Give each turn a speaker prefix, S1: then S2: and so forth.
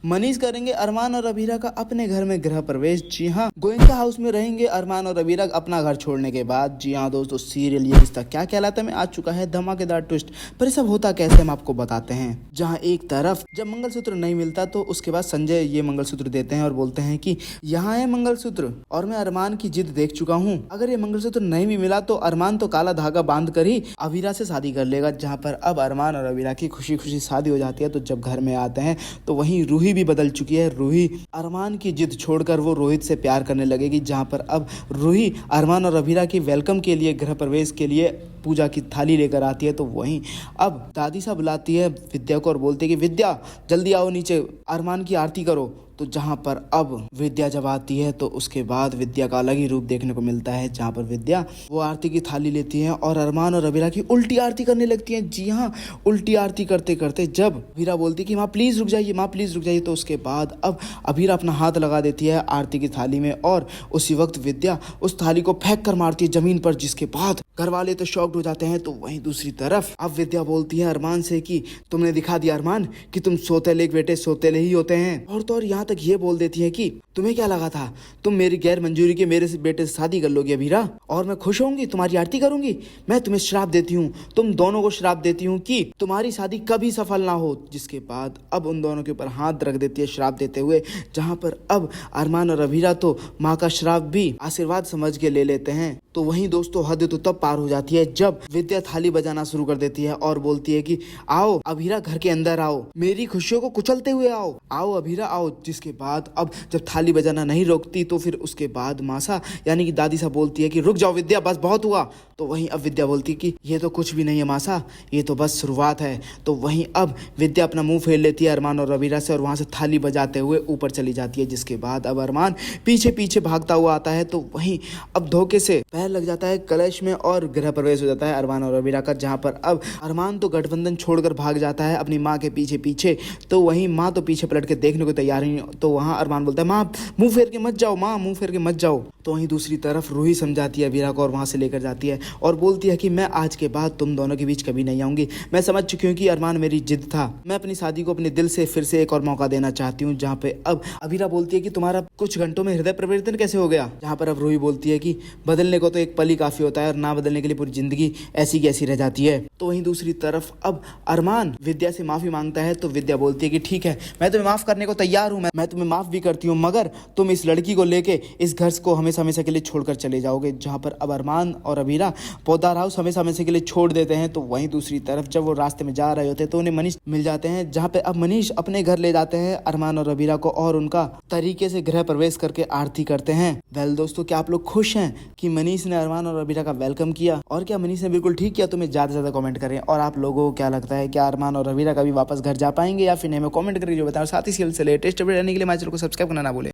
S1: मनीष करेंगे अरमान और अभीरा का अपने घर में गृह प्रवेश। जी हाँ, गोयंका हाउस में रहेंगे अरमान और अभीरा अपना घर छोड़ने के बाद। जी हाँ दोस्तों, सीरियल ये रिश्ता क्या कहलाता है में आ चुका है धमाकेदार ट्विस्ट। पर ये सब होता कैसे हम आपको बताते हैं। जहाँ एक तरफ जब मंगलसूत्र नहीं मिलता तो उसके बाद संजय ये मंगलसूत्र देते हैं और बोलते हैं कि यहाँ है मंगलसूत्र और मैं अरमान की जिद देख चुका हूँ। अगर ये मंगलसूत्र नहीं भी मिला तो अरमान तो काला धागा बांध कर ही अभीरा से शादी कर लेगा। जहाँ पर अब अरमान और अभीरा की खुशी खुशी शादी हो जाती है। तो जब घर में आते हैं तो वहीं रूही भी बदल चुकी है। रूही अरमान की जिद छोड़कर वो रोहित से प्यार करने लगेगी। जहाँ पर अब रूही अरमान और अभीरा की वेलकम के लिए गृह प्रवेश के लिए पूजा की थाली लेकर आती है। तो वहीं अब दादी साहब बुलाती है विद्या को और बोलती है कि विद्या जल्दी आओ नीचे, अरमान की आरती करो। तो जहाँ पर अब विद्या जब आती है तो उसके बाद विद्या का अलग ही रूप देखने को मिलता है। जहाँ पर विद्या वो आरती की थाली लेती है और अरमान और अभीरा की उल्टी आरती करने लगती है। जी हाँ, उल्टी आरती करते करते जब अभीरा बोलती है कि माँ प्लीज रुक जाइए, माँ प्लीज रुक जाइए, तो उसके बाद अब अभीरा अपना हाथ लगा देती है आरती की थाली में और उसी वक्त विद्या उस थाली को फेंक कर मारती है जमीन पर। जिसके बाद घर वाले तो शॉक्ड हो जाते हैं। तो वहीं दूसरी तरफ अब विद्या बोलती है अरमान से कि तुमने दिखा दिया अरमान कि तुम सौतेले के बेटे सौतेले ही होते हैं। और तो और यहाँ तक ये बोल देती है कि तुम्हें क्या लगा था तुम मेरी गैर मंजूरी के मेरे बेटे से शादी कर लोगे अभीरा और मैं खुश होंगी, तुम्हारी आरती करूंगी। मैं तुम्हें श्राप देती हूँ, तुम दोनों को श्राप देती हूँ कि तुम्हारी शादी कभी सफल ना हो। जिसके बाद अब उन दोनों के ऊपर हाथ रख देती है श्राप देते हुए। जहाँ पर अब अरमान और अभीरा तो माँ का श्राप भी आशीर्वाद समझ के ले लेते हैं। तो वहीं दोस्तों हद तो तब पार हो जाती है जब विद्या थाली बजाना शुरू कर देती है और बोलती है कि आओ अभीरा घर के अंदर आओ, मेरी खुशियों को कुचलते हुए आओ, आओ अभीरा आओ। जिसके बाद अब जब थाली बजाना नहीं रोकती तो फिर उसके बाद मासा यानी कि दादी साहब बोलती है कि रुक जाओ विद्या, बस बहुत हुआ। तो वहीं अब विद्या बोलती है कि ये तो कुछ भी नहीं है मासा, ये तो बस शुरुआत है। तो वहीं अब विद्या अपना मुंह फेर लेती है अरमान और अभीरा से और वहां से थाली बजाते हुए ऊपर चली जाती है। जिसके बाद अब अरमान पीछे पीछे भागता हुआ आता है। तो वहीं अब धोखे से पैर लग जाता है कलश में और गृह प्रवेश हो जाता है अरमान और अभीरा का। जहाँ पर अब अरमान तो गठबंधन छोड़कर भाग जाता है अपनी माँ के पीछे पीछे। तो वहीं माँ तो पीछे पलट के देखने को तैयार नहीं। तो वहाँ अरमान बोलता है माँ मुंह फेर के मत जाओ, माँ मुंह फेर के मत जाओ। तो वहीं दूसरी तरफ रूही समझाती है अभीरा को और वहां से लेकर जाती है और बोलती है कि मैं आज के बाद तुम दोनों के बीच कभी नहीं आऊंगी। मैं समझ चुकी हूँ कि अरमान मेरी जिद था, मैं अपनी शादी को अपने दिल से फिर से एक और मौका देना चाहती हूँ। जहाँ पे अब अभीरा बोलती है कि तुम्हारा कुछ घंटों में हृदय परिवर्तन कैसे हो गया। जहाँ पर अब रूही बोलती है कि बदलने को तो एक पल ही काफी होता है और ना बदलने के लिए पूरी जिंदगी ऐसी की ऐसी रह जाती है। तो वहीं दूसरी तरफ अब अरमान विद्या से माफी मांगता है। तो विद्या बोलती है कि ठीक है, मैं तुम्हें माफ करने को तैयार हूँ, मैं तुम्हें माफ भी करती हूँ, मगर तुम इस लड़की को लेके इस घर को हमेशा हमेशा के लिए छोड़कर चले जाओगे। जहाँ पर अब अरमान और अभीरा पौधार हाउस हमेशा हमेशा के लिए छोड़ देते हैं। तो वहीं दूसरी तरफ जब वो रास्ते में जा रहे होते हैं तो उन्हें मनीष मिल जाते हैं। जहाँ पे अब मनीष अपने घर ले जाते हैं अरमान और अभीरा को और उनका तरीके से गृह प्रवेश करके आरती करते हैं। वेल दोस्तों, क्या आप लोग खुश हैं कि मनीष ने अरमान और अभीरा का वेलकम किया और क्या मनीष ने बिल्कुल ठीक किया? तुम्हें ज्यादा से ज्यादा कमेंट करें। और आप लोगों को क्या लगता है, क्या अरमान और अभीरा कभी वापस घर जा पाएंगे या फिर नहीं? हमें कमेंट करके जो बताएं। साथ ही से लेटेस्ट अपडेट रहने के लिए हमारे चैनल को सब्सक्राइब करना ना भूलें।